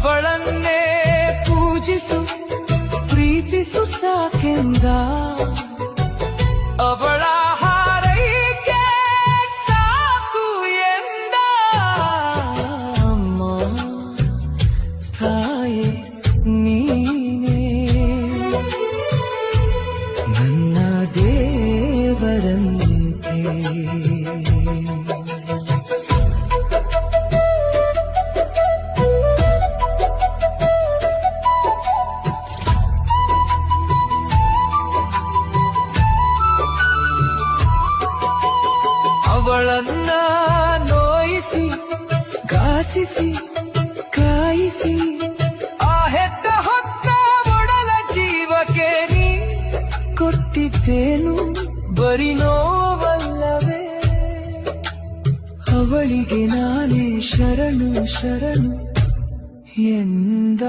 ಅವಳನ್ನೇ ಪೂಜಿಸು ಪ್ರೀತಿಸು ಸಾಕೆಂದ ಅವಳ ಹಾರೈಕೆ ಸಾಕು ಎಂದ ಅಮ್ಮ ತಾಯೇ ನೀನೇ ನನ್ನ ದೇವರಂತೆ ಅವಳನ್ನ ನೋಯಿಸಿ ಘಾಸಿಸಿ ಕಾಯಿಸಿ ಆ ಹೆತ್ತ ಹೊತ್ತ ಒಡಲ ಜೀವಕ್ಕೆ ನೀ ಕೊಟ್ಟಿದ್ದೇನು ಬರಿ ನೋವಲ್ಲವೇ ಅವಳಿಗೆ ನಾನೇ ಶರಣು ಶರಣು ಎಂದ